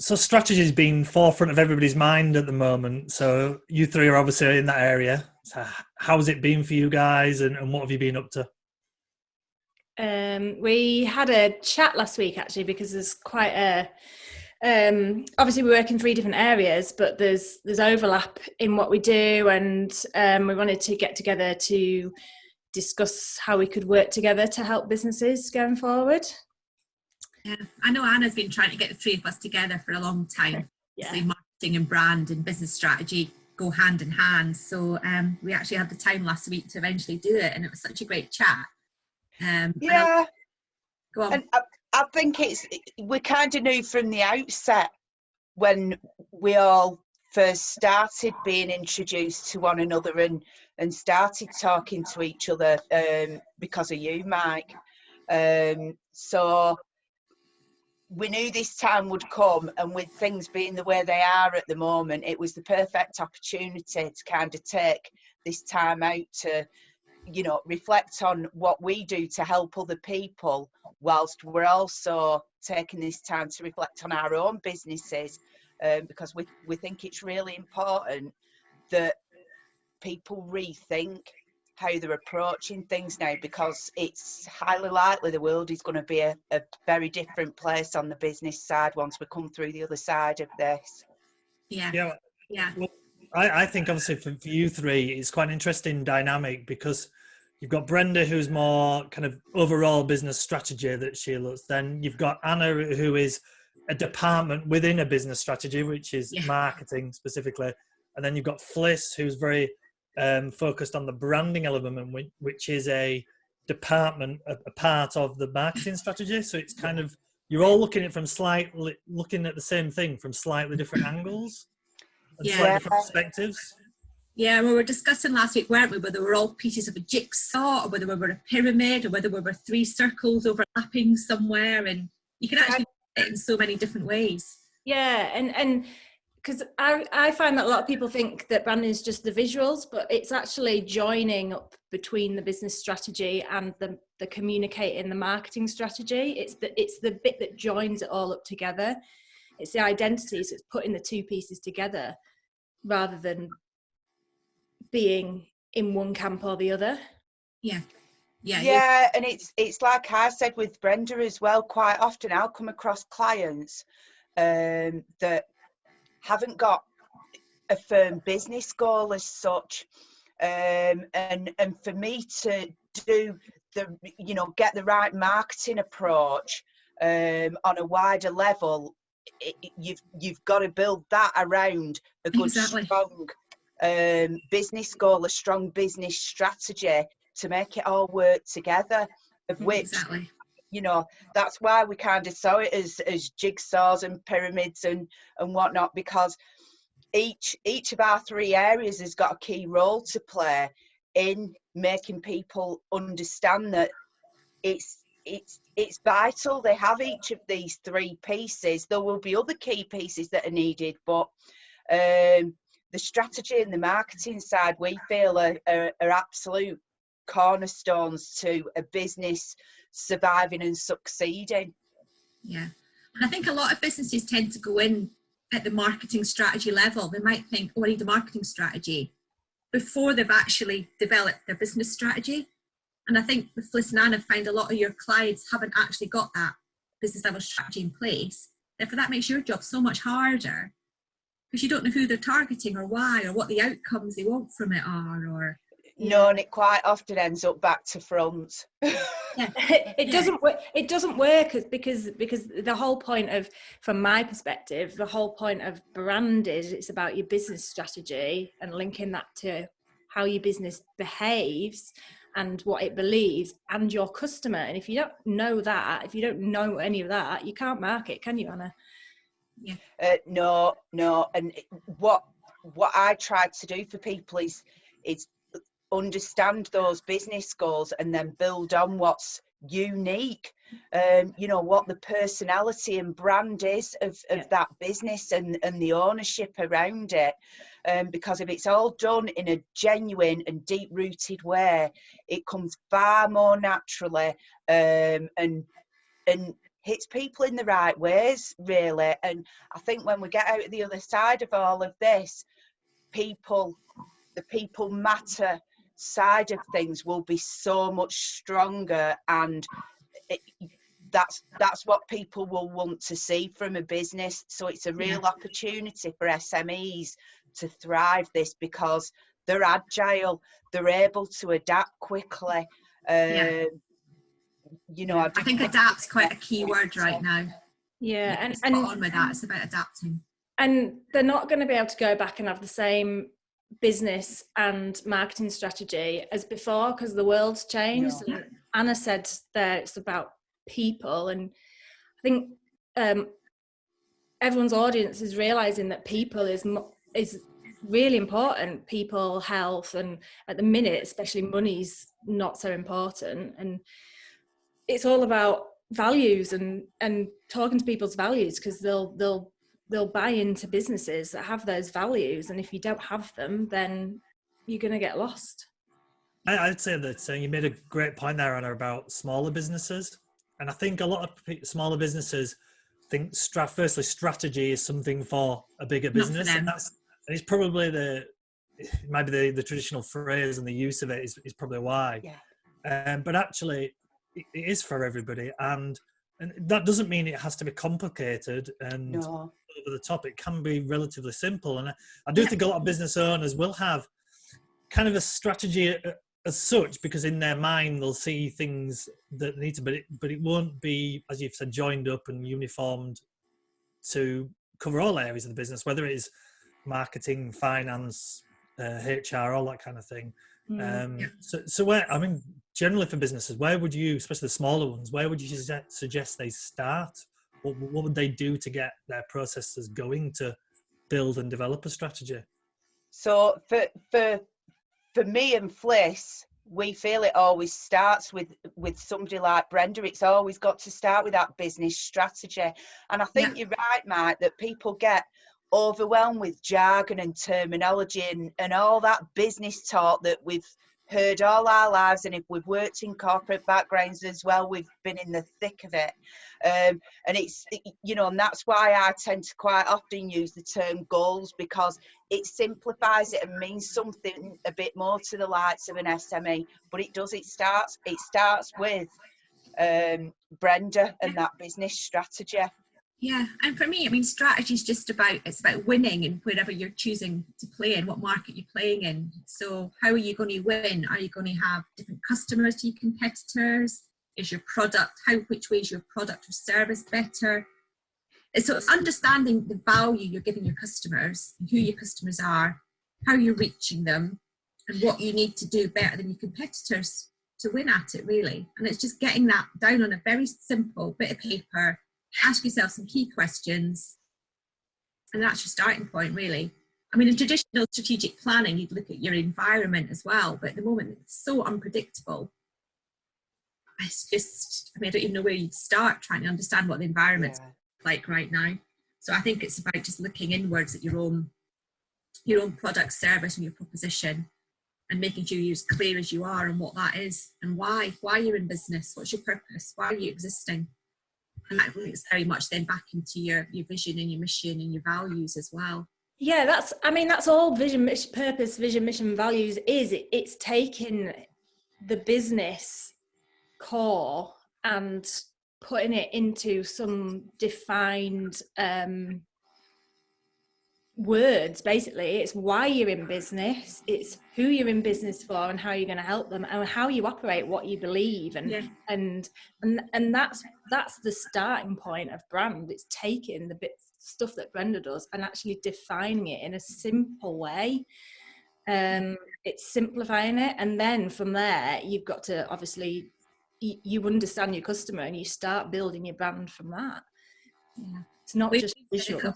So strategy has been forefront of everybody's mind at the moment. So you three are obviously in that area. So how's it been for you guys, and what have you been up to? We had a chat last week actually, because there's quite a obviously we work in 3 different areas, but there's overlap in what we do, and we wanted to get together to discuss how we could work together to help businesses going forward. Yeah, I know Anna's been trying to get the 3 of us together for a long time. Yeah. So marketing and brand and business strategy go hand in hand. So we actually had the time last week to eventually do it, and it was such a great chat. Yeah, go on. and I think we kind of knew from the outset when we all first started being introduced to one another and started talking to each other because of you, Mike. So we knew this time would come, and with things being the way they are at the moment, it was the perfect opportunity to kind of take this time out to, you know, reflect on what we do to help other people, whilst we're also taking this time to reflect on our own businesses, because we think it's really important that people rethink how they're approaching things now, because it's highly likely the world is going to be a very different place on the business side once we come through the other side of this. Yeah. Well, I think obviously for you three, it's quite an interesting dynamic, because you've got Brenda, who's more kind of overall business strategy that she looks. Then you've got Anna, who is a department within a business strategy, which is marketing specifically. And then you've got Fliss, who's very focused on the branding element, which is a department, a part of the marketing strategy. So it's kind of, you're all looking at the same thing from slightly different angles and slightly different perspectives. Yeah, we were discussing last week, weren't we, whether we're all pieces of a jigsaw, or whether we were a pyramid, or whether we were 3 circles overlapping somewhere, and you can actually do it in so many different ways. Yeah, and because I find that a lot of people think that branding is just the visuals, but it's actually joining up between the business strategy and the communicating, the marketing strategy. It's the bit that joins it all up together. It's the identity, so it's putting the 2 pieces together rather than being in one camp or the other. Yeah, and it's like I said with Brenda as well. Quite often I'll come across clients that haven't got a firm business goal as such, and for me to do get the right marketing approach on a wider level, you've got to build that around a good strong business goal, a strong business strategy to make it all work together, of which that's why we kind of saw it as jigsaws and pyramids and whatnot, because each of our 3 areas has got a key role to play in making people understand that it's vital they have each of these 3 pieces. There will be other key pieces that are needed, but the strategy and the marketing side, we feel are absolute cornerstones to a business surviving and succeeding. Yeah, and I think a lot of businesses tend to go in at the marketing strategy level. They might think, oh, I need a marketing strategy, before they've actually developed their business strategy. And I think with Fliss and Anna, find a lot of your clients haven't actually got that business level strategy in place. Therefore, that makes your job so much harder, because you don't know who they're targeting or why, or what the outcomes they want from it are, or no, and it quite often ends up back to front. It doesn't work because the whole point of, from my perspective, the whole point of brand is it's about your business strategy and linking that to how your business behaves and what it believes and your customer. And if you don't know that, if you don't know any of that, you can't market, can you, Anna? Yeah. No, and what I try to do for people is understand those business goals and then build on what's unique, what the personality and brand is of that business and the ownership around it, because if it's all done in a genuine and deep-rooted way, it comes far more naturally, and hits people in the right ways, really. And I think when we get out of the other side of all of this, the people matter side of things will be so much stronger, and that's what people will want to see from a business. So it's a real opportunity for SMEs to thrive this, because they're agile, they're able to adapt quickly. You know, I think adapt's quite a key word right now. Yeah, and on with that, it's about adapting. And they're not going to be able to go back and have the same business and marketing strategy as before, because the world's changed. No. And Anna said that it's about people, and I think everyone's audience is realizing that people is really important. People, health, and at the minute, especially money's not so important, and it's all about values and talking to people's values, because they'll buy into businesses that have those values, and if you don't have them, then you're going to get lost. I'd say that you made a great point there, Anna, about smaller businesses, and I think a lot of smaller businesses think firstly strategy is something for a bigger business, and it's probably it might be the traditional phrase, and the use of it is probably why. But actually it is for everybody, and that doesn't mean it has to be complicated and over the top. It can be relatively simple, and I do think a lot of business owners will have kind of a strategy as such, because in their mind they'll see things that need to, but it won't be, as you've said, joined up and uniformed to cover all areas of the business, whether it is marketing, finance, HR, all that kind of thing. So where, I mean, generally for businesses, where would you, especially the smaller ones, where would you suggest they start? What would they do to get their processes going to build and develop a strategy? So for me and Fliss, we feel it always starts with somebody like Brenda. It's always got to start with that business strategy. And I think you're right, Mike, that people get overwhelmed with jargon and terminology and all that business talk that we've heard all our lives, and if we've worked in corporate backgrounds as well, we've been in the thick of it, and it's, you know, and that's why I tend to quite often use the term goals, because it simplifies it and means something a bit more to the likes of an SME. But it starts with Brenda and that business strategy. Yeah, and for me, I mean, strategy is just about winning in wherever you're choosing to play in, what market you're playing in. So how are you going to win? Are you going to have different customers to your competitors? Is your product, which way is your product or service better? So it's understanding the value you're giving your customers, who your customers are, how you're reaching them, and what you need to do better than your competitors to win at it, really. And it's just getting that down on a very simple bit of paper. Ask yourself some key questions, and that's your starting point, really. I mean, in traditional strategic planning, you'd look at your environment as well, but at the moment it's so unpredictable. It's just, I mean, I don't even know where you'd start trying to understand what the environment's like right now. So I think it's about just looking inwards at your own product, service, and your proposition, and making sure you're as clear as you are on what that is and why you're in business. What's your purpose? Why are you existing? And that links very much then back into your vision and your mission and your values as well. Yeah, that's all vision, mission, purpose, vision, mission, values is. It's taking the business core and putting it into some defined words. Basically, it's why you're in business, it's who you're in business for, and how you're going to help them, and how you operate, what you believe, and that's the starting point of brand. It's taking the stuff that Brenda does and actually defining it in a simple way. It's simplifying it, and then from there you've got to, obviously, you understand your customer and you start building your brand from that. It's not just visual.